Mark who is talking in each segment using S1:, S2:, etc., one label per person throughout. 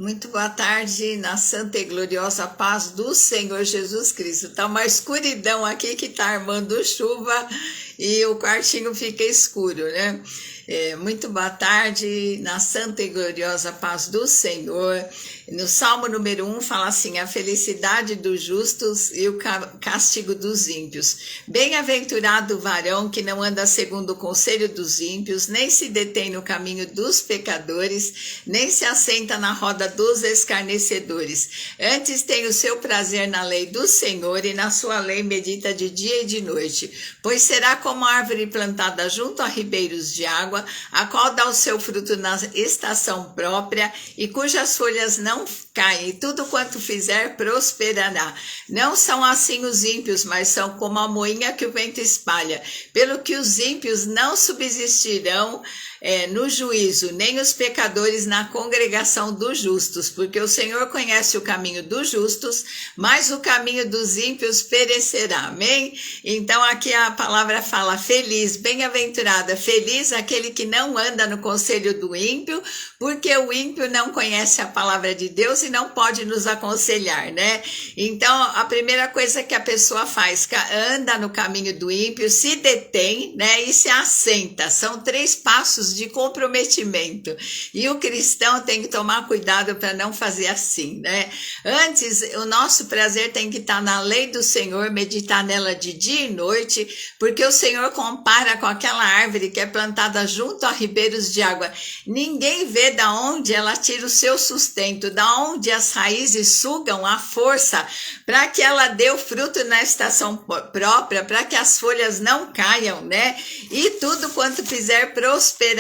S1: Muito boa tarde, na santa e gloriosa paz do Senhor Jesus Cristo. Tá uma escuridão aqui que tá armando chuva e o quartinho fica escuro, né? Muito boa tarde, na santa e gloriosa paz do Senhor. No Salmo número 1 fala assim: a felicidade dos justos e o castigo dos ímpios. Bem-aventurado o varão que não anda segundo o conselho dos ímpios, nem se detém no caminho dos pecadores, nem se assenta na roda dos escarnecedores. Antes tem o seu prazer na lei do Senhor, e na sua lei medita de dia e de noite. Pois será como árvore plantada junto a ribeiros de água, a qual dá o seu fruto na estação própria, e cujas folhas não caem, e tudo quanto fizer prosperará. Não são assim os ímpios, mas são como a moinha que o vento espalha. Pelo que os ímpios não subsistirão no juízo, nem os pecadores na congregação dos justos, porque o Senhor conhece o caminho dos justos, mas o caminho dos ímpios perecerá. Amém? Então aqui a palavra fala feliz, bem-aventurada, feliz aquele que não anda no conselho do ímpio, porque o ímpio não conhece a palavra de Deus e não pode nos aconselhar, né? Então a primeira coisa que a pessoa faz, anda no caminho do ímpio, se detém, né, e se assenta. São 3 passos de comprometimento, e o cristão tem que tomar cuidado para não fazer assim, né? Antes, o nosso prazer tem que estar na lei do Senhor, meditar nela de dia e noite, porque o Senhor compara com aquela árvore que é plantada junto a ribeiros de água. Ninguém vê da onde ela tira o seu sustento, da onde as raízes sugam a força para que ela dê o fruto na estação própria, para que as folhas não caiam, né? E tudo quanto fizer prosperará.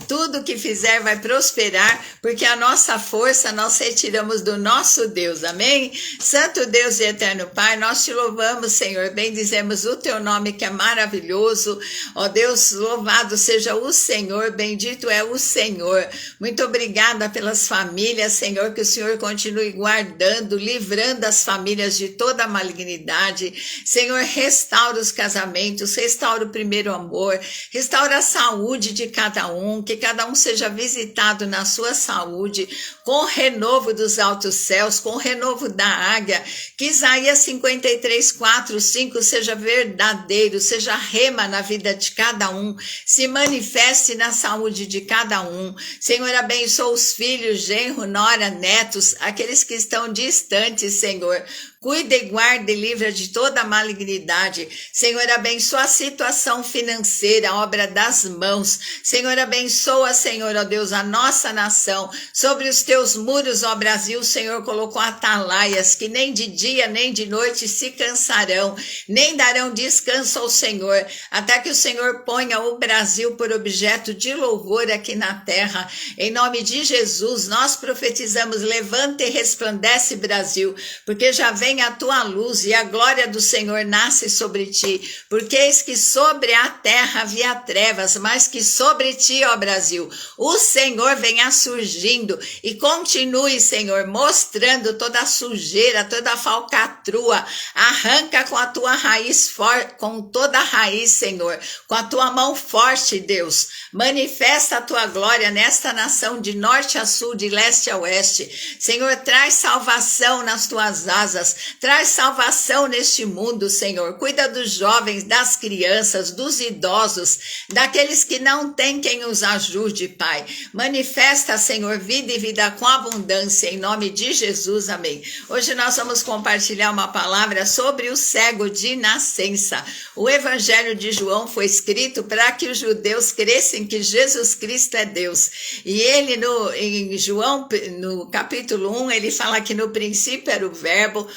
S1: Tudo que fizer vai prosperar, porque a nossa força nós retiramos do nosso Deus. Amém? Santo Deus e eterno Pai, nós te louvamos, Senhor, bendizemos o teu nome que é maravilhoso. Ó Deus, louvado seja o Senhor, bendito é o Senhor. Muito obrigada pelas famílias, Senhor, que o Senhor continue guardando, livrando as famílias de toda a malignidade. Senhor, restaura os casamentos, restaura o primeiro amor, restaura a saúde de cada um, que cada um seja visitado na sua saúde, com o renovo dos altos céus, com o renovo da águia, que Isaías 53, 4, 5 seja verdadeiro, seja rema na vida de cada um, se manifeste na saúde de cada um. Senhor, abençoa os filhos, genro, nora, netos, aqueles que estão distantes, Senhor. Cuida e guarda e livra de toda a malignidade. Senhor, abençoa a situação financeira, a obra das mãos. Senhor, abençoa, Senhor, ó Deus, a nossa nação. Sobre os teus muros, ó Brasil, o Senhor colocou atalaias que nem de dia nem de noite se cansarão, nem darão descanso ao Senhor, até que o Senhor ponha o Brasil por objeto de louvor aqui na terra. Em nome de Jesus, nós profetizamos: levanta e resplandece, Brasil, porque já vem a tua luz e a glória do Senhor nasce sobre ti, porque eis que sobre a terra havia trevas, mas que sobre ti, ó Brasil, o Senhor venha surgindo e continue, Senhor, mostrando toda a sujeira, toda a falcatrua. Arranca com a tua raiz forte, com toda a raiz, Senhor, com a tua mão forte, Deus. Manifesta a tua glória nesta nação de norte a sul, de leste a oeste. Senhor, traz salvação nas tuas asas, traz salvação neste mundo, Senhor. Cuida dos jovens, das crianças, dos idosos, daqueles que não têm quem os ajude, Pai. Manifesta, Senhor, vida e vida com abundância, em nome de Jesus, amém. Hoje nós vamos compartilhar uma palavra sobre o cego de nascença. O Evangelho de João foi escrito para que os judeus crescem que Jesus Cristo é Deus. E ele, em João, no capítulo 1, ele fala que no princípio era o verbo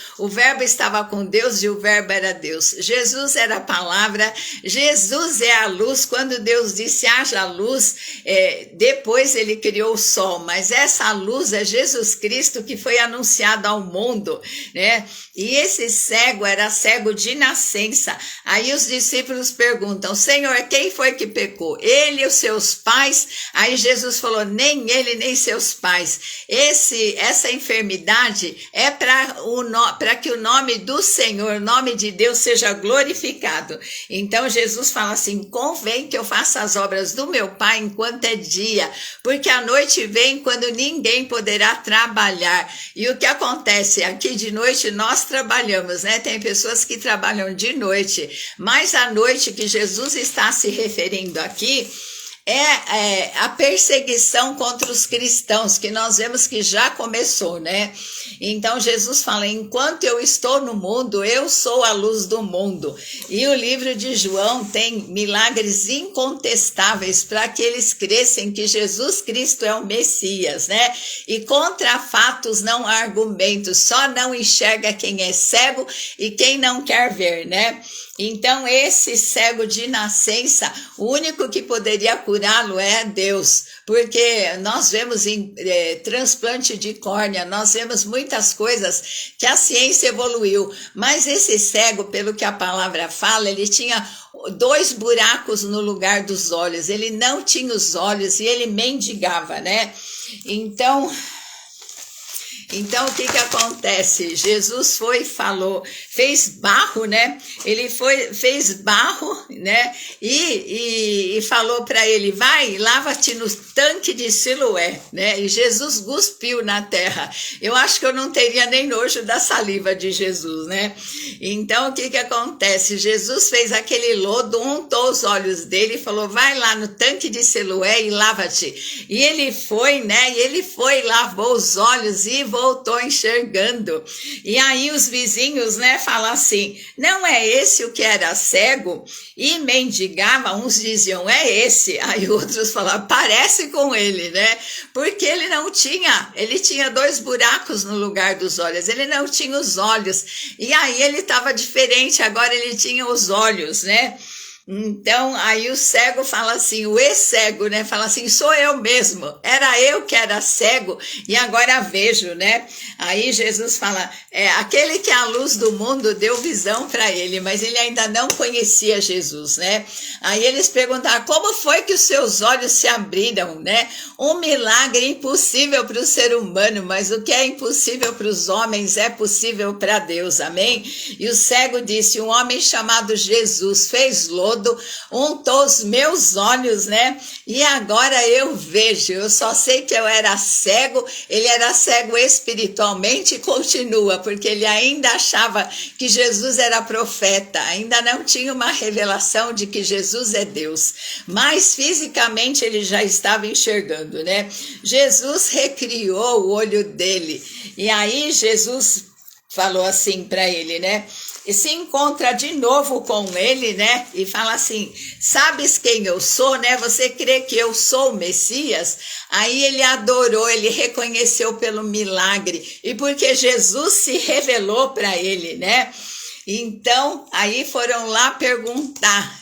S1: estava com Deus e o verbo era Deus. Jesus era a palavra, Jesus é a luz. Quando Deus disse haja luz, depois ele criou o sol, mas essa luz é Jesus Cristo que foi anunciado ao mundo, né? E esse cego era cego de nascença. Aí os discípulos perguntam: Senhor, quem foi que pecou? Ele e os seus pais? Aí Jesus falou: nem ele nem seus pais. Essa enfermidade é para para que o nome do Senhor, o nome de Deus seja glorificado. Então Jesus fala assim, convém que eu faça as obras do meu Pai enquanto é dia, porque a noite vem quando ninguém poderá trabalhar. E o que acontece? Aqui de noite nós trabalhamos, né? Tem pessoas que trabalham de noite, mas a noite que Jesus está se referindo aqui é a perseguição contra os cristãos, que nós vemos que já começou, né? Então Jesus fala, enquanto eu estou no mundo, eu sou a luz do mundo. E o livro de João tem milagres incontestáveis para que eles crescem que Jesus Cristo é o Messias, né? E contra fatos não há argumentos, só não enxerga quem é cego e quem não quer ver, né? Então, esse cego de nascença, o único que poderia curá-lo é Deus, porque nós vemos em transplante de córnea, nós vemos muitas coisas que a ciência evoluiu, mas esse cego, pelo que a palavra fala, ele tinha 2 buracos no lugar dos olhos, ele não tinha os olhos e ele mendigava, né? Então, o que acontece? Jesus foi e falou, fez barro, né? Ele fez barro, né? E falou para ele, vai, lava-te no tanque de Siloé, né? E Jesus cuspiu na terra. Eu acho que eu não teria nem nojo da saliva de Jesus, né? Então, o que acontece? Jesus fez aquele lodo, untou os olhos dele e falou, vai lá no tanque de Siloé e lava-te. E ele foi, né? E ele foi, lavou os olhos e voltou enxergando. E aí os vizinhos, né, falam assim, não é esse o que era cego e mendigava? Uns diziam, é esse. Aí outros falavam, parece com ele, né? Porque ele tinha 2 buracos no lugar dos olhos, ele não tinha os olhos. E aí ele estava diferente, agora ele tinha os olhos, né? Então, aí o cego fala assim, o ex-cego, né? Fala assim, sou eu mesmo, era eu que era cego e agora vejo, né? Aí Jesus fala, aquele que é a luz do mundo deu visão para ele, mas ele ainda não conhecia Jesus, né? Aí eles perguntaram, como foi que os seus olhos se abriram, né? Um milagre impossível para o ser humano, mas o que é impossível para os homens é possível para Deus, amém? E o cego disse, um homem chamado Jesus fez lodo, untou os meus olhos, né? E agora eu vejo, eu só sei que eu era cego, ele era cego espiritualmente e continua, porque ele ainda achava que Jesus era profeta, ainda não tinha uma revelação de que Jesus é Deus, mas fisicamente ele já estava enxergando, né? Jesus recriou o olho dele, e aí Jesus falou assim para ele, né? E se encontra de novo com ele, né? E fala assim, sabes quem eu sou, né? Você crê que eu sou o Messias? Aí ele adorou, ele reconheceu pelo milagre. E porque Jesus se revelou para ele, né? Então, aí foram lá perguntar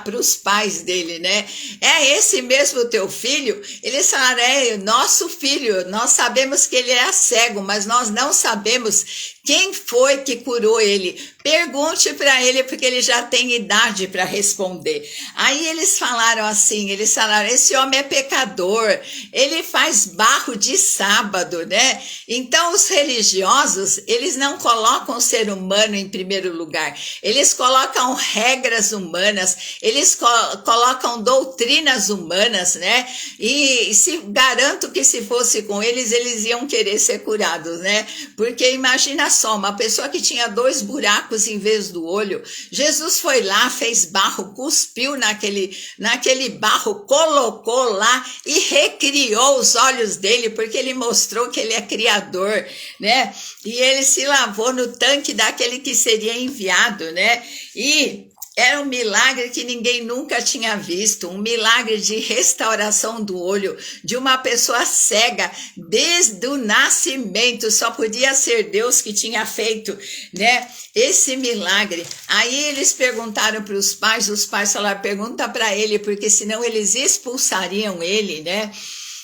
S1: para os pais dele, né? É esse mesmo teu filho? Eles falaram, é nosso filho, nós sabemos que ele é cego, mas nós não sabemos quem foi que curou ele. Pergunte para ele, porque ele já tem idade para responder. Aí eles falaram assim, esse homem é pecador, ele faz barro de sábado, né? Então os religiosos, eles não colocam o ser humano em primeiro lugar, eles colocam regras humanas, eles colocam doutrinas humanas, né? E garanto que se fosse com eles, eles iam querer ser curados, né? Porque imagina só, uma pessoa que tinha 2 buracos em vez do olho, Jesus foi lá, fez barro, cuspiu naquele barro, colocou lá e recriou os olhos dele, porque ele mostrou que ele é criador, né? E ele se lavou no tanque daquele que seria enviado, né? E era um milagre que ninguém nunca tinha visto, um milagre de restauração do olho de uma pessoa cega desde o nascimento, só podia ser Deus que tinha feito, né? Esse milagre. Aí eles perguntaram para os pais falaram, pergunta para ele, porque senão eles expulsariam ele, né?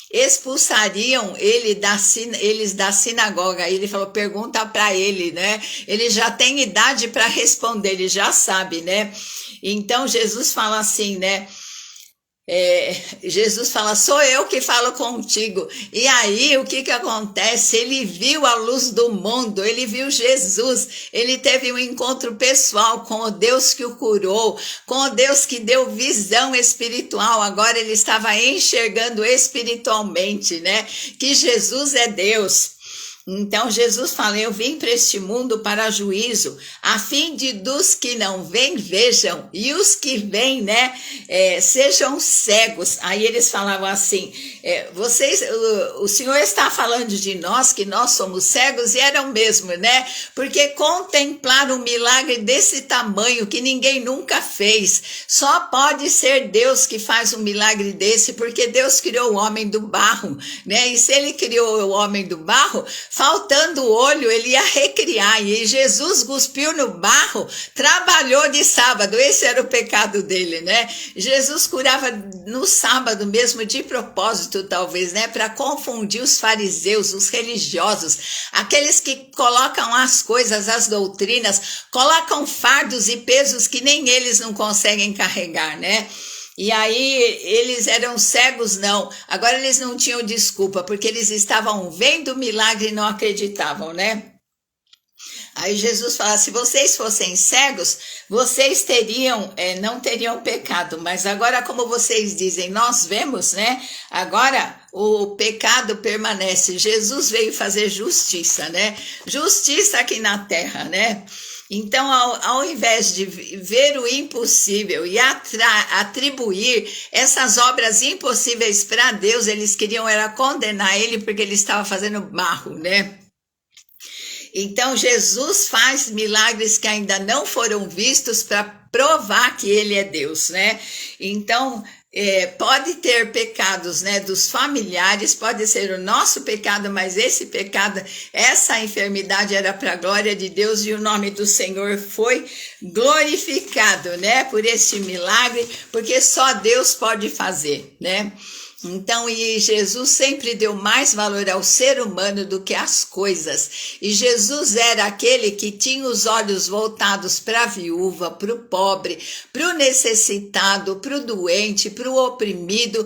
S1: Expulsariam eles da sinagoga. Aí ele falou, pergunta para ele, né? Ele já tem idade para responder, ele já sabe, né? Então Jesus fala assim, né? Jesus fala, sou eu que falo contigo. E aí, o que acontece? Ele viu a luz do mundo, ele viu Jesus, ele teve um encontro pessoal com o Deus que o curou, com o Deus que deu visão espiritual. Agora ele estava enxergando espiritualmente, né? Que Jesus é Deus. Então Jesus fala, eu vim para este mundo para juízo, a fim de dos que não vêm, vejam, e os que vêm, né, sejam cegos. Aí eles falavam assim, o Senhor está falando de nós, que nós somos cegos, e eram mesmo, né, porque contemplaram um milagre desse tamanho, que ninguém nunca fez. Só pode ser Deus que faz um milagre desse, porque Deus criou o homem do barro, né, e se ele criou o homem do barro, faltando o olho, ele ia recriar, e Jesus cuspiu no barro, trabalhou de sábado, esse era o pecado dele, né? Jesus curava no sábado mesmo, de propósito talvez, né? Para confundir os fariseus, os religiosos, aqueles que colocam as coisas, as doutrinas, colocam fardos e pesos que nem eles não conseguem carregar, né? E aí eles eram cegos, não. Agora eles não tinham desculpa, porque eles estavam vendo o milagre e não acreditavam, né? Aí Jesus fala, se vocês fossem cegos, vocês não teriam pecado. Mas agora, como vocês dizem, nós vemos, né? Agora o pecado permanece. Jesus veio fazer justiça, né? Justiça aqui na terra, né? Então, ao invés de ver o impossível e atribuir essas obras impossíveis para Deus, eles queriam era condenar ele porque ele estava fazendo barro, né? Então, Jesus faz milagres que ainda não foram vistos para provar que ele é Deus, né? Então, pode ter pecados, né, dos familiares, pode ser o nosso pecado, mas esse pecado, essa enfermidade era para a glória de Deus e o nome do Senhor foi glorificado, né, por este milagre, porque só Deus pode fazer, né? Então, e Jesus sempre deu mais valor ao ser humano do que às coisas. E Jesus era aquele que tinha os olhos voltados para a viúva, para o pobre, para o necessitado, para o doente, para o oprimido,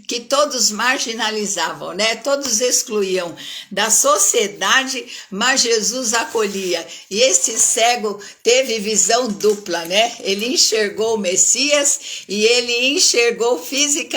S1: que todos marginalizavam, né? Todos excluíam da sociedade, mas Jesus acolhia. E esse cego teve visão dupla, né? Ele enxergou o Messias e ele enxergou fisicamente.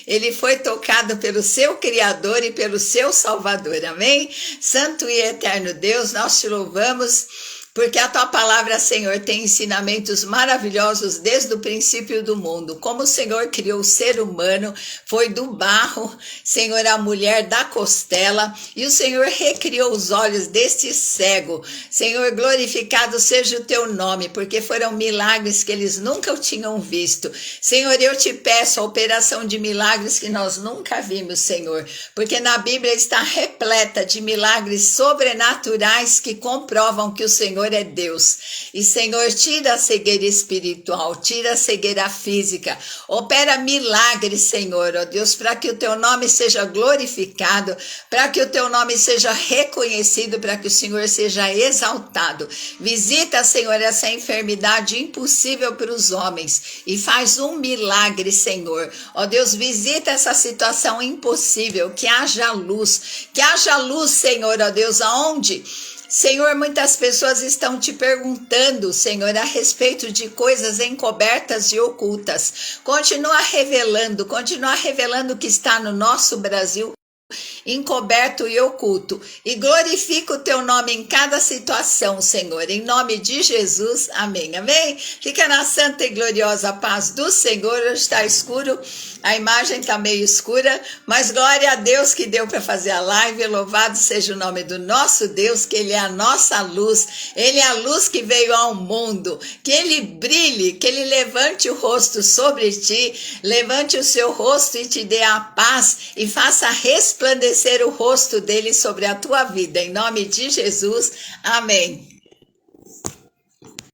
S1: Ele foi tocado pelo seu Criador e pelo seu Salvador, amém? Santo e eterno Deus, nós te louvamos, porque a tua palavra, Senhor, tem ensinamentos maravilhosos desde o princípio do mundo. Como o Senhor criou o ser humano, foi do barro, Senhor, a mulher da costela, e o Senhor recriou os olhos deste cego. Senhor, glorificado seja o teu nome, porque foram milagres que eles nunca tinham visto. Senhor, eu te peço a operação de milagres que nós nunca vimos, Senhor, porque na Bíblia está repleta de milagres sobrenaturais que comprovam que o Senhor é Deus. E Senhor, tira a cegueira espiritual, tira a cegueira física, opera milagres, Senhor, ó Deus, para que o teu nome seja glorificado, para que o teu nome seja reconhecido, para que o Senhor seja exaltado. Visita, Senhor, essa enfermidade impossível para os homens e faz um milagre, Senhor. Ó Deus, visita essa situação impossível, que haja luz, Senhor, ó Deus, aonde? Senhor, muitas pessoas estão te perguntando, Senhor, a respeito de coisas encobertas e ocultas. Continua revelando o que está no nosso Brasil, encoberto e oculto, e glorifica o teu nome em cada situação, Senhor, em nome de Jesus, amém, amém? Fica na santa e gloriosa paz do Senhor. Hoje está escuro, a imagem está meio escura, mas glória a Deus que deu para fazer a live. Louvado seja o nome do nosso Deus, que Ele é a nossa luz, Ele é a luz que veio ao mundo, que Ele brilhe, que Ele levante o rosto sobre ti, levante o seu rosto e te dê a paz, e faça resplandecer o rosto dele sobre a tua vida, em nome de Jesus, amém.